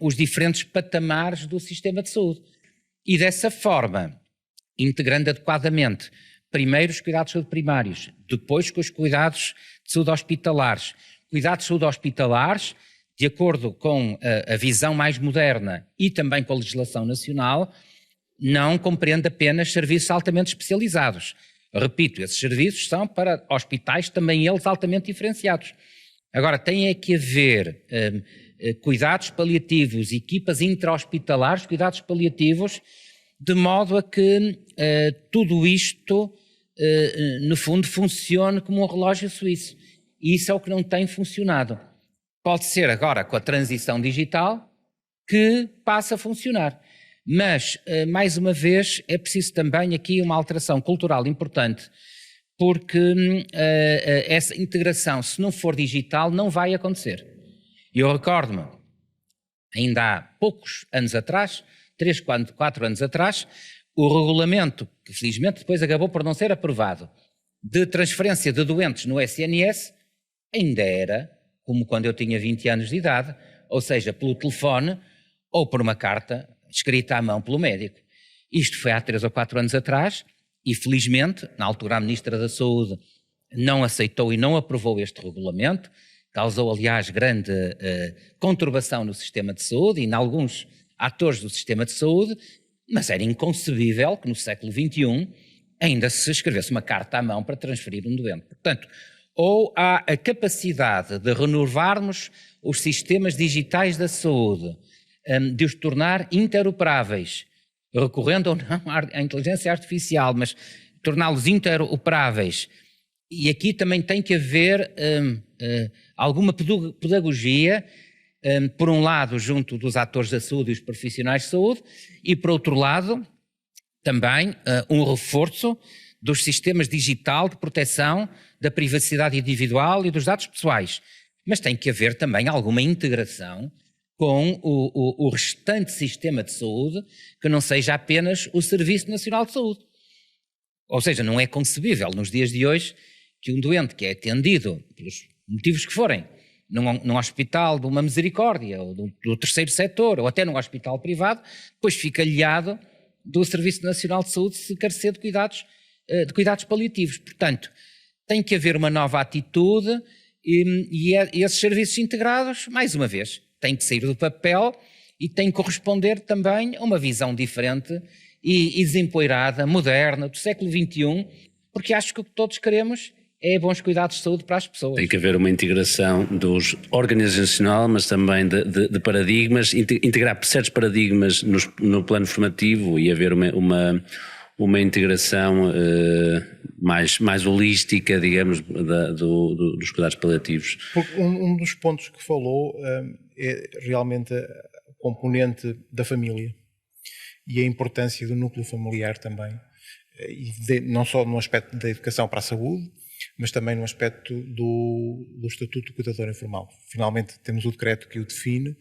os diferentes patamares do sistema de saúde. E dessa forma, integrando adequadamente, primeiro os cuidados de saúde primários, depois com os cuidados de saúde hospitalares. Cuidados de saúde hospitalares, de acordo com a visão mais moderna e também com a legislação nacional, não compreende apenas serviços altamente especializados. Repito, esses serviços são para hospitais também eles altamente diferenciados. Agora, tem é que haver cuidados paliativos, equipas intra-hospitalares, cuidados paliativos, de modo a que tudo isto, no fundo, funcione como um relógio suíço. E isso é o que não tem funcionado. Pode ser agora com a transição digital que passa a funcionar. Mas, mais uma vez, é preciso também aqui uma alteração cultural importante, porque essa integração, se não for digital, não vai acontecer. Eu recordo-me, ainda há poucos anos atrás, 3, 4 anos atrás, o regulamento, que felizmente depois acabou por não ser aprovado, de transferência de doentes no SNS, ainda era como quando eu tinha 20 anos de idade, ou seja, pelo telefone ou por uma carta escrita à mão pelo médico. Isto foi há 3 ou 4 anos atrás e, felizmente, na altura a Ministra da Saúde não aceitou e não aprovou este regulamento, causou, aliás, grande conturbação no sistema de saúde e em alguns atores do sistema de saúde, mas era inconcebível que no século XXI ainda se escrevesse uma carta à mão para transferir um doente. Portanto, ou há a capacidade de renovarmos os sistemas digitais da saúde, de os tornar interoperáveis, recorrendo ou não à inteligência artificial, mas torná-los interoperáveis. E aqui também tem que haver alguma pedagogia, por um lado, junto dos atores da saúde e os profissionais de saúde, e por outro lado, também um reforço dos sistemas digital de proteção da privacidade individual e dos dados pessoais. Mas tem que haver também alguma integração com o restante sistema de saúde, que não seja apenas o Serviço Nacional de Saúde. Ou seja, não é concebível nos dias de hoje que um doente que é atendido, pelos motivos que forem, num hospital de uma misericórdia, ou do terceiro setor, ou até num hospital privado, depois fica alheado do Serviço Nacional de Saúde se carecer de cuidados paliativos. Portanto, tem que haver uma nova atitude e esses serviços integrados, mais uma vez, têm que sair do papel e têm que corresponder também a uma visão diferente e desempoeirada, moderna, do século XXI, porque acho que o que todos queremos é bons cuidados de saúde para as pessoas. Tem que haver uma integração dos organizacional, mas também de paradigmas, integrar certos paradigmas no plano formativo e haver uma integração mais holística, digamos, dos cuidados paliativos. Porque um dos pontos que falou é realmente a componente da família e a importância do núcleo familiar também, e não só no aspecto da educação para a saúde, mas também no aspecto do Estatuto do Cuidador Informal. Finalmente temos o decreto que o define.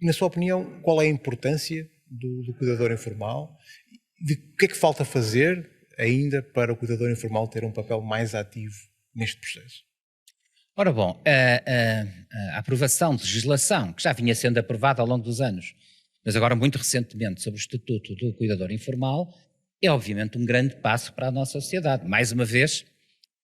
Na sua opinião, qual é a importância do cuidador informal? O que é que falta fazer ainda para o cuidador informal ter um papel mais ativo neste processo? Ora bom, a aprovação de legislação, que já vinha sendo aprovada ao longo dos anos, mas agora muito recentemente sobre o Estatuto do Cuidador Informal, é obviamente um grande passo para a nossa sociedade. Mais uma vez,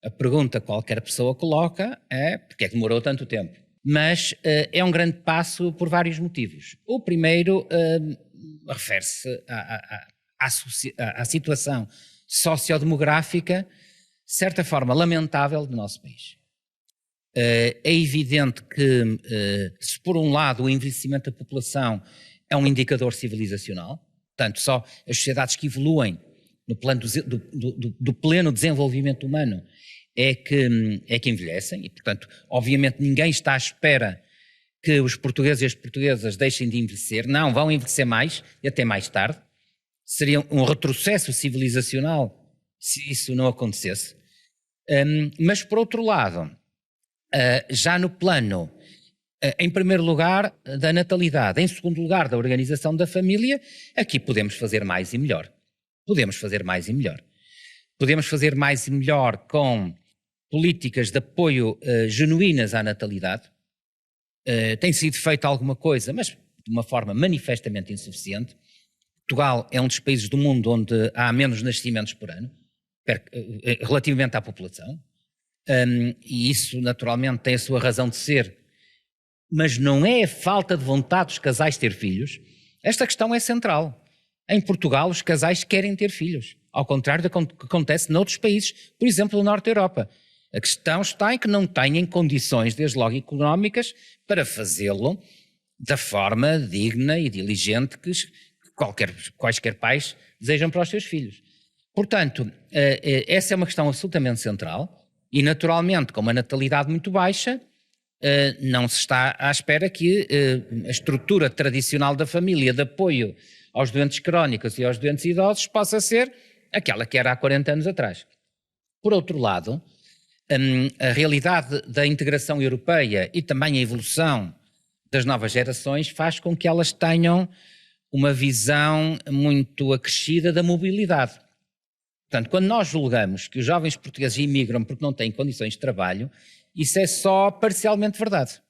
a pergunta que qualquer pessoa coloca é porque é que demorou tanto tempo? Mas é um grande passo por vários motivos. O primeiro refere-se à situação sociodemográfica, de certa forma lamentável, do nosso país. É evidente que, se por um lado o envelhecimento da população é um indicador civilizacional, portanto só as sociedades que evoluem no plano do pleno desenvolvimento humano é que envelhecem, e portanto obviamente ninguém está à espera que os portugueses e as portuguesas deixem de envelhecer, não, vão envelhecer mais e até mais tarde. Seria um retrocesso civilizacional se isso não acontecesse. Mas por outro lado, já no plano, em primeiro lugar, da natalidade, em segundo lugar, da organização da família, aqui podemos fazer mais e melhor. Podemos fazer mais e melhor. Podemos fazer mais e melhor com políticas de apoio genuínas à natalidade. Tem sido feita alguma coisa, mas de uma forma manifestamente insuficiente. Portugal é um dos países do mundo onde há menos nascimentos por ano, relativamente à população. E isso naturalmente tem a sua razão de ser, mas não é a falta de vontade dos casais ter filhos. Esta questão é central. Em Portugal os casais querem ter filhos, ao contrário do que acontece noutros países, por exemplo no Norte da Europa. A questão está em que não têm condições, desde logo económicas, para fazê-lo da forma digna e diligente que quaisquer pais desejam para os seus filhos. Portanto, essa é uma questão absolutamente central e, naturalmente, com uma natalidade muito baixa, não se está à espera que a estrutura tradicional da família de apoio aos doentes crónicos e aos doentes idosos possa ser aquela que era há 40 anos atrás. Por outro lado, a realidade da integração europeia e também a evolução das novas gerações faz com que elas tenham uma visão muito acrescida da mobilidade. Portanto, quando nós julgamos que os jovens portugueses imigram porque não têm condições de trabalho, isso é só parcialmente verdade.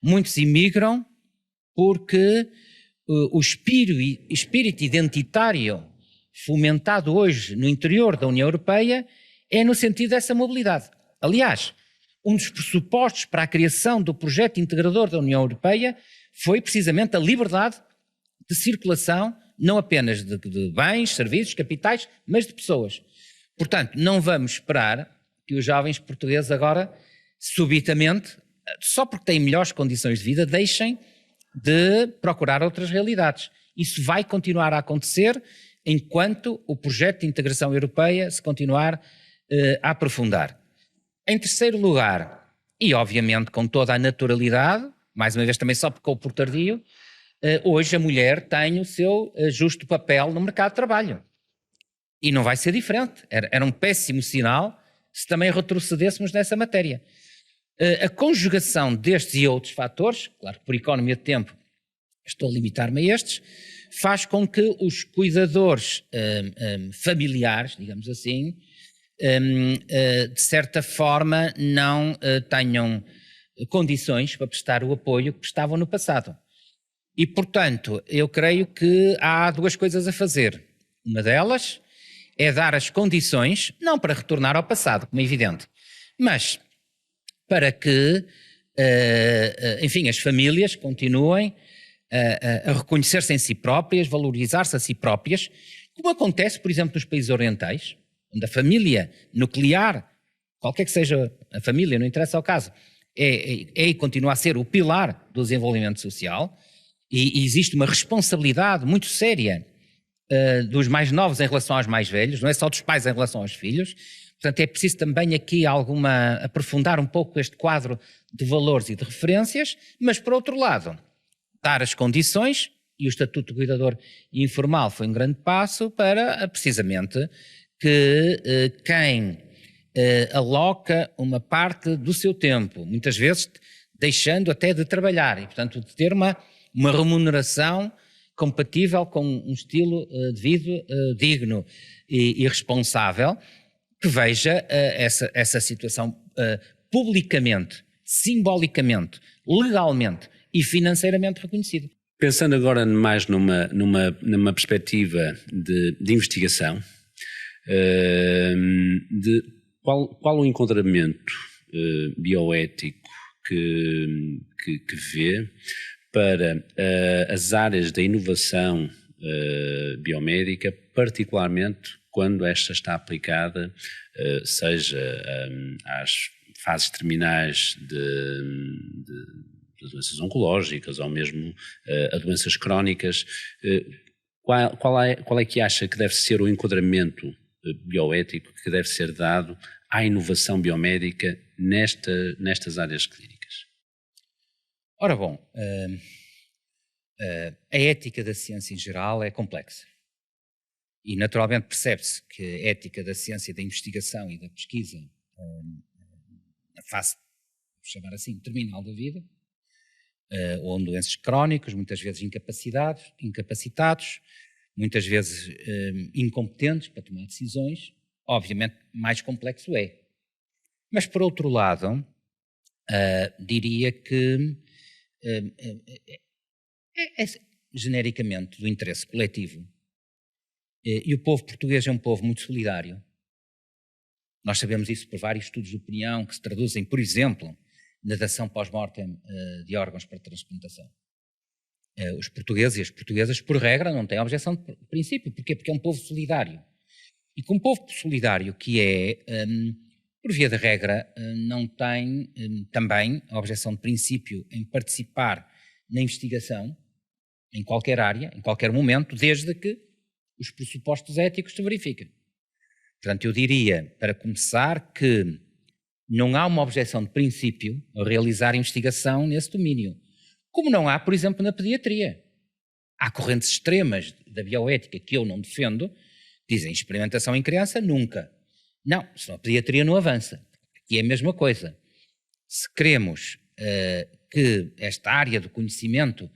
Muitos imigram porque o espírito identitário fomentado hoje no interior da União Europeia é no sentido dessa mobilidade. Aliás, um dos pressupostos para a criação do projeto integrador da União Europeia foi precisamente a liberdade de circulação, não apenas de bens, serviços, capitais, mas de pessoas. Portanto, não vamos esperar que os jovens portugueses agora, subitamente, só porque têm melhores condições de vida, deixem de procurar outras realidades. Isso vai continuar a acontecer enquanto o projeto de integração europeia se continuar a aprofundar. Em terceiro lugar, e obviamente com toda a naturalidade, mais uma vez também só porque por tardio, hoje a mulher tem o seu justo papel no mercado de trabalho. E não vai ser diferente. Era um péssimo sinal se também retrocedêssemos nessa matéria. A conjugação destes e outros fatores, claro que por economia de tempo estou a limitar-me a estes, faz com que os cuidadores familiares, digamos assim, de certa forma não tenham condições para prestar o apoio que prestavam no passado. E, portanto, eu creio que há duas coisas a fazer. Uma delas é dar as condições, não para retornar ao passado, como é evidente, mas para que, enfim, as famílias continuem a reconhecer-se em si próprias, valorizar-se a si próprias, como acontece, por exemplo, nos países orientais, onde a família nuclear, qualquer que seja a família, não interessa ao caso, é e continua a ser o pilar do desenvolvimento social, e existe uma responsabilidade muito séria dos mais novos em relação aos mais velhos, não é só dos pais em relação aos filhos. Portanto, é preciso também aqui aprofundar um pouco este quadro de valores e de referências, mas, por outro lado, dar as condições, e o Estatuto do Cuidador Informal foi um grande passo para, precisamente, que quem aloca uma parte do seu tempo, muitas vezes deixando até de trabalhar, e, portanto, de ter uma remuneração compatível com um estilo de vida digno e responsável, que veja essa situação publicamente, simbolicamente, legalmente e financeiramente reconhecida. Pensando agora mais numa perspectiva de investigação, de qual o enquadramento bioético que vê para as áreas da inovação biomédica, particularmente quando esta está aplicada, seja às fases terminais de doenças oncológicas ou mesmo a doenças crónicas. Qual é que acha que deve ser o enquadramento bioético que deve ser dado à inovação biomédica nestas áreas clínicas? Ora bom, a ética da ciência em geral é complexa. E naturalmente percebe-se que a ética da ciência, da investigação e da pesquisa, na fase, vamos chamar assim, terminal da vida, ou doenças crónicas, muitas vezes incapacitados, muitas vezes incompetentes para tomar decisões, obviamente mais complexo é. Mas por outro lado, diria que é genericamente do interesse coletivo. E o povo português é um povo muito solidário. Nós sabemos isso por vários estudos de opinião que se traduzem, por exemplo, na dação pós-mortem de órgãos para transplantação. Os portugueses e as portuguesas, por regra, não têm objeção de princípio. Porquê? Porque é um povo solidário. E como povo solidário que é, por via de regra, não tem também a objeção de princípio em participar na investigação, em qualquer área, em qualquer momento, desde que os pressupostos éticos se verifiquem. Portanto, eu diria, para começar, que não há uma objeção de princípio a realizar investigação nesse domínio. Como não há, por exemplo, na pediatria. Há correntes extremas da bioética que eu não defendo, dizem experimentação em criança, nunca. Não, senão a pediatria não avança. Aqui é a mesma coisa. Se queremos que esta área do conhecimento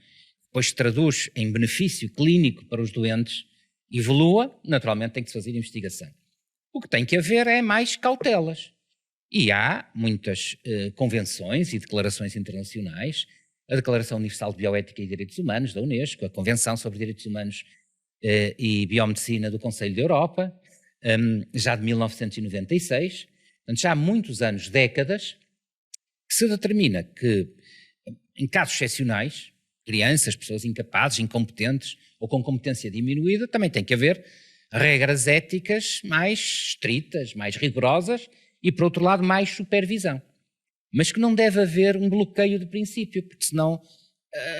depois se traduz em benefício clínico para os doentes, evolua, naturalmente tem que se fazer investigação. O que tem que haver é mais cautelas. E há muitas convenções e declarações internacionais, a Declaração Universal de Bioética e Direitos Humanos da Unesco, a Convenção sobre Direitos Humanos e Biomedicina do Conselho da Europa, já de 1996, portanto já há muitos anos, décadas, que se determina que em casos excepcionais, crianças, pessoas incapazes, incompetentes ou com competência diminuída, também tem que haver regras éticas mais estritas, mais rigorosas e, por outro lado, mais supervisão. Mas que não deve haver um bloqueio de princípio, porque senão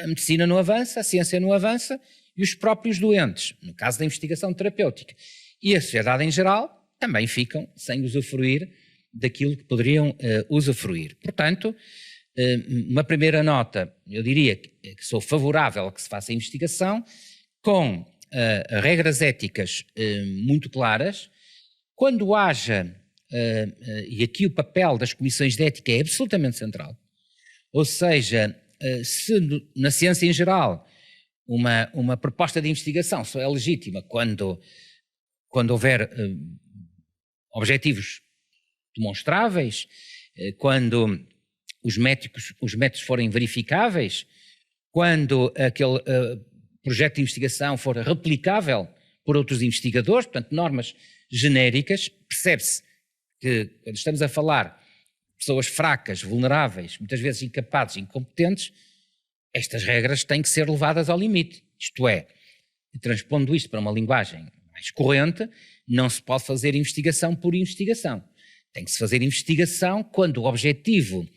a medicina não avança, a ciência não avança e os próprios doentes, no caso da investigação terapêutica, e a sociedade em geral, também ficam sem usufruir daquilo que poderiam usufruir. Portanto, uma primeira nota, eu diria que sou favorável a que se faça a investigação com regras éticas muito claras. Quando haja, e aqui o papel das comissões de ética é absolutamente central, ou seja, se na ciência em geral uma proposta de investigação só é legítima quando houver objetivos demonstráveis, quando os métodos forem verificáveis, quando aquele projeto de investigação for replicável por outros investigadores, portanto, normas genéricas, percebe-se que quando estamos a falar de pessoas fracas, vulneráveis, muitas vezes incapazes, incompetentes, estas regras têm que ser levadas ao limite. Isto é, transpondo isto para uma linguagem mais corrente, não se pode fazer investigação por investigação. Tem que se fazer investigação quando o objetivo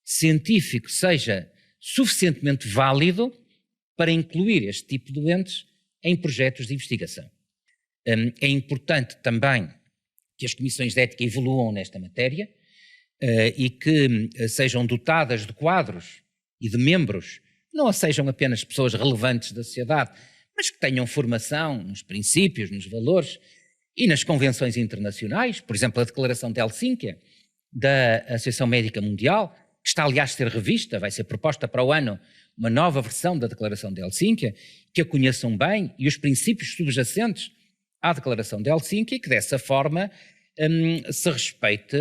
científico seja suficientemente válido para incluir este tipo de doentes em projetos de investigação. É importante também que as comissões de ética evoluam nesta matéria e que sejam dotadas de quadros e de membros, não sejam apenas pessoas relevantes da sociedade, mas que tenham formação nos princípios, nos valores e nas convenções internacionais, por exemplo, a Declaração de Helsínquia da Associação Médica Mundial, que está aliás a ser revista, vai ser proposta para o ano uma nova versão da Declaração de Helsínquia, que a conheçam bem, e os princípios subjacentes à Declaração de Helsínquia, que dessa forma se respeite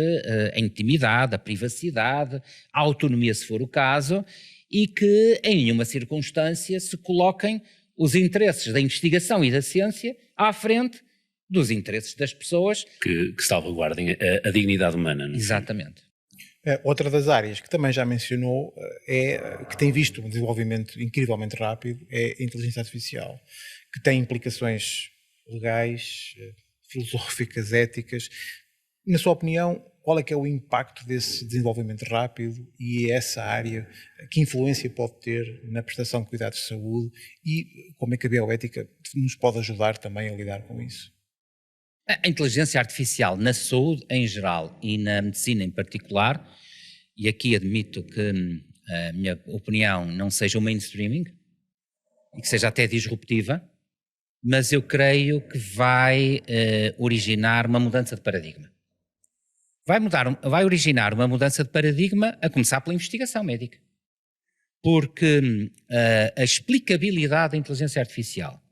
a intimidade, a privacidade, a autonomia se for o caso, e que em nenhuma circunstância se coloquem os interesses da investigação e da ciência à frente dos interesses das pessoas. Que salvaguardem a dignidade humana. Não é? Exatamente. Outra das áreas que também já mencionou, que tem visto um desenvolvimento incrivelmente rápido, é a inteligência artificial, que tem implicações legais, filosóficas, éticas. Na sua opinião, qual é que é o impacto desse desenvolvimento rápido e essa área, que influência pode ter na prestação de cuidados de saúde e como é que a bioética nos pode ajudar também a lidar com isso? A inteligência artificial na saúde em geral e na medicina em particular, e aqui admito que a minha opinião não seja o mainstreaming e que seja até disruptiva, mas eu creio que vai originar uma mudança de paradigma. Vai originar uma mudança de paradigma a começar pela investigação médica. Porque a explicabilidade da inteligência artificial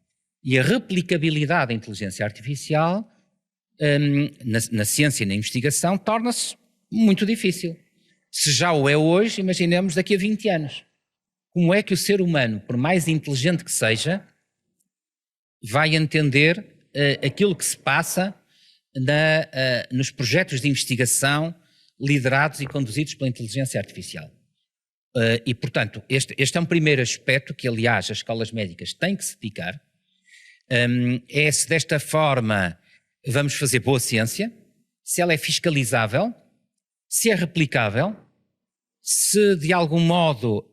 e a replicabilidade da inteligência artificial na ciência e na investigação torna-se muito difícil. Se já o é hoje, imaginemos daqui a 20 anos. Como é que o ser humano, por mais inteligente que seja, vai entender aquilo que se passa nos projetos de investigação liderados e conduzidos pela inteligência artificial? E, portanto, este é um primeiro aspecto que, aliás, as escolas médicas têm que se dedicar. É se desta forma vamos fazer boa ciência, se ela é fiscalizável, se é replicável, se de algum modo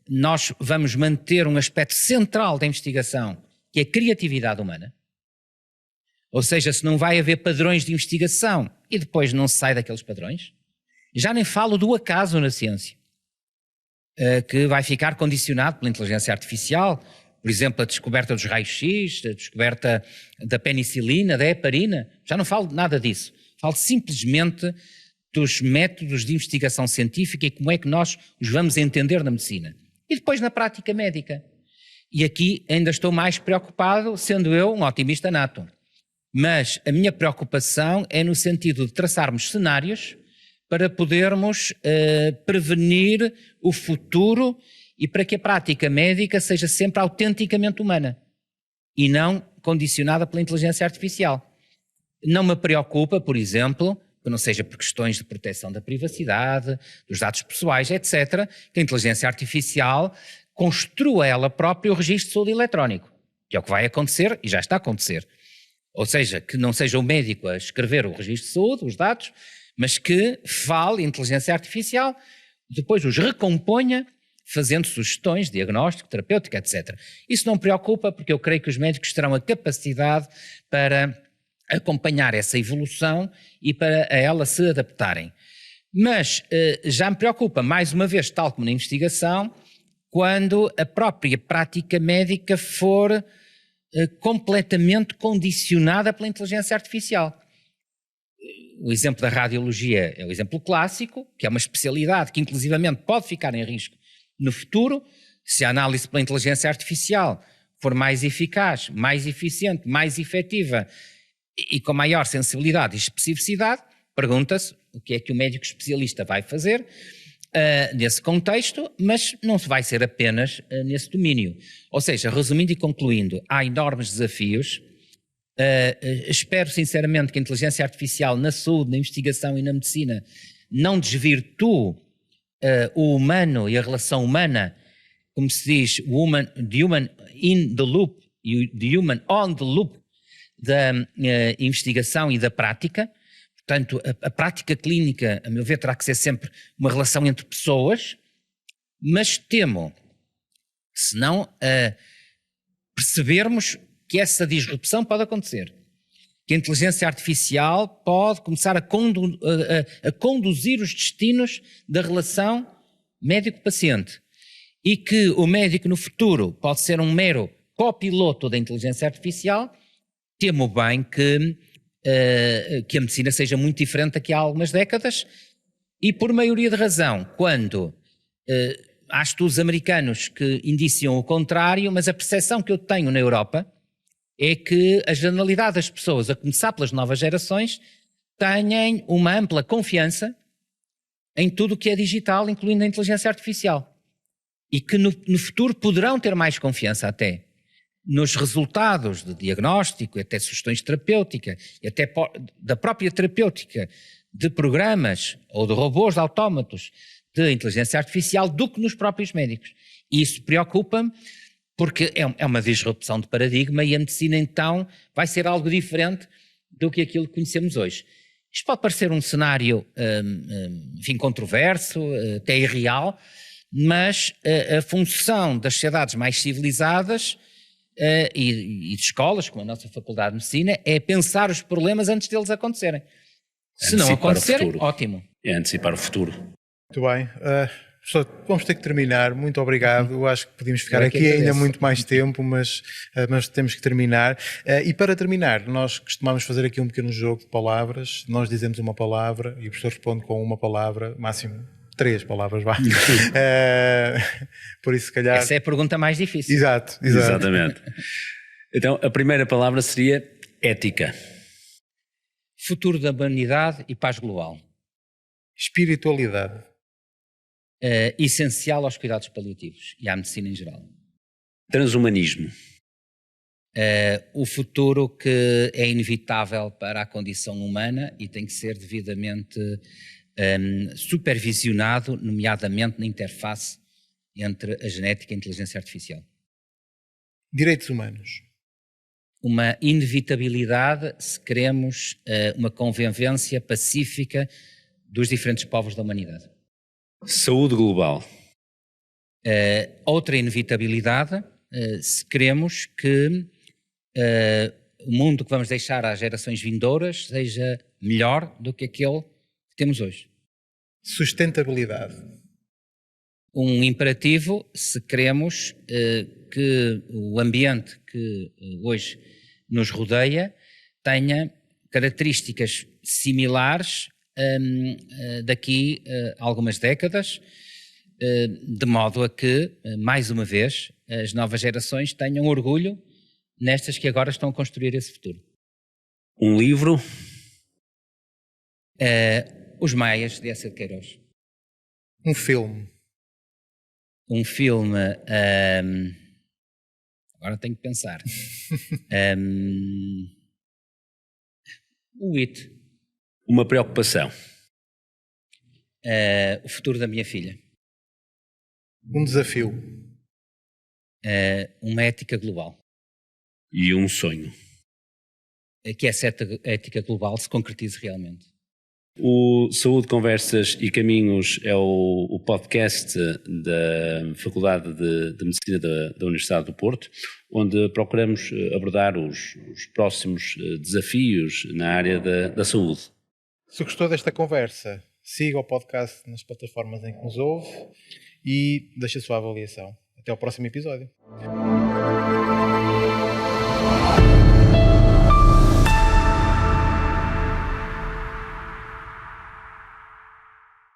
nós vamos manter um aspecto central da investigação, que é a criatividade humana. Ou seja, se não vai haver padrões de investigação e depois não se sai daqueles padrões. Já nem falo do acaso na ciência, que vai ficar condicionado pela inteligência artificial. Por exemplo, a descoberta dos raios-x, a descoberta da penicilina, da heparina. Já não falo nada disso. Falo simplesmente dos métodos de investigação científica e como é que nós os vamos entender na medicina. E depois na prática médica. E aqui ainda estou mais preocupado, sendo eu um otimista nato. Mas a minha preocupação é no sentido de traçarmos cenários para podermos prevenir o futuro e para que a prática médica seja sempre autenticamente humana e não condicionada pela inteligência artificial. Não me preocupa, por exemplo, que não seja por questões de proteção da privacidade, dos dados pessoais, etc., que a inteligência artificial construa ela própria o registro de saúde eletrónico, que é o que vai acontecer e já está a acontecer. Ou seja, que não seja o médico a escrever o registro de saúde, os dados, mas que fale inteligência artificial, depois os recomponha, fazendo sugestões, diagnóstico, terapêutico, etc. Isso não me preocupa porque eu creio que os médicos terão a capacidade para acompanhar essa evolução e para a ela se adaptarem. Mas já me preocupa, mais uma vez, tal como na investigação, quando a própria prática médica for completamente condicionada pela inteligência artificial. O exemplo da radiologia é o exemplo clássico, que é uma especialidade que inclusivamente pode ficar em risco no futuro, se a análise pela inteligência artificial for mais eficaz, mais eficiente, mais efetiva e com maior sensibilidade e especificidade, pergunta-se o que é que o médico especialista vai fazer nesse contexto, mas não vai ser apenas nesse domínio. Ou seja, resumindo e concluindo, há enormes desafios. Espero sinceramente que a inteligência artificial na saúde, na investigação e na medicina não desvirtue o humano e a relação humana, como se diz, the human in the loop e the human on the loop da investigação e da prática. Portanto, a prática clínica, a meu ver, terá que ser sempre uma relação entre pessoas, mas temo, se não percebermos que essa disrupção pode acontecer, que a inteligência artificial pode começar a conduzir os destinos da relação médico-paciente e que o médico no futuro pode ser um mero copiloto da inteligência artificial, temo bem que a medicina seja muito diferente daqui a algumas décadas e por maioria de razão, quando há estudos americanos que indiciam o contrário, mas a percepção que eu tenho na Europa é que a generalidade das pessoas, a começar pelas novas gerações, têm uma ampla confiança em tudo o que é digital, incluindo a inteligência artificial. E que no futuro poderão ter mais confiança até nos resultados de diagnóstico, até sugestões terapêuticas, e até da própria terapêutica de programas ou de robôs, de autómatos de inteligência artificial, do que nos próprios médicos. E isso preocupa-me, porque é uma disrupção de paradigma e a medicina então vai ser algo diferente do que aquilo que conhecemos hoje. Isto pode parecer um cenário, enfim, controverso, até irreal, mas a função das sociedades mais civilizadas e de escolas, como a nossa Faculdade de Medicina, é pensar os problemas antes deles acontecerem. Se não acontecerem, ótimo. É antecipar o futuro. Muito bem. Professor, vamos ter que terminar. Muito obrigado. Eu acho que podíamos ficar aqui ainda muito mais tempo, mas temos que terminar. E para terminar, nós costumamos fazer aqui um pequeno jogo de palavras. Nós dizemos uma palavra e o professor responde com uma palavra, máximo 3 palavras, vá. Por isso, se calhar... Essa é a pergunta mais difícil. Exato. Exatamente. Então, a primeira palavra seria ética. Futuro da humanidade e paz global. Espiritualidade. Essencial aos cuidados paliativos e à medicina em geral. Transhumanismo. O futuro que é inevitável para a condição humana e tem que ser devidamente supervisionado, nomeadamente na interface entre a genética e a inteligência artificial. Direitos humanos. Uma inevitabilidade se queremos uma convivência pacífica dos diferentes povos da humanidade. Saúde global. Outra inevitabilidade se queremos que o mundo que vamos deixar às gerações vindouras seja melhor do que aquele que temos hoje. Sustentabilidade. Um imperativo se queremos que o ambiente que hoje nos rodeia tenha características similares daqui a algumas décadas, de modo a que, mais uma vez, as novas gerações tenham orgulho nestas que agora estão a construir esse futuro. Um livro. Os Maias, de Eça de Queiroz. Um filme. Um filme... agora tenho que pensar. O It. Uma preocupação. O futuro da minha filha. Um desafio. Uma ética global. E um sonho. Que essa ética global se concretize realmente. O Saúde, Conversas e Caminhos é o podcast da Faculdade de Medicina da Universidade do Porto, onde procuramos abordar os próximos desafios na área da saúde. Se gostou desta conversa, siga o podcast nas plataformas em que nos ouve e deixe a sua avaliação. Até ao próximo episódio.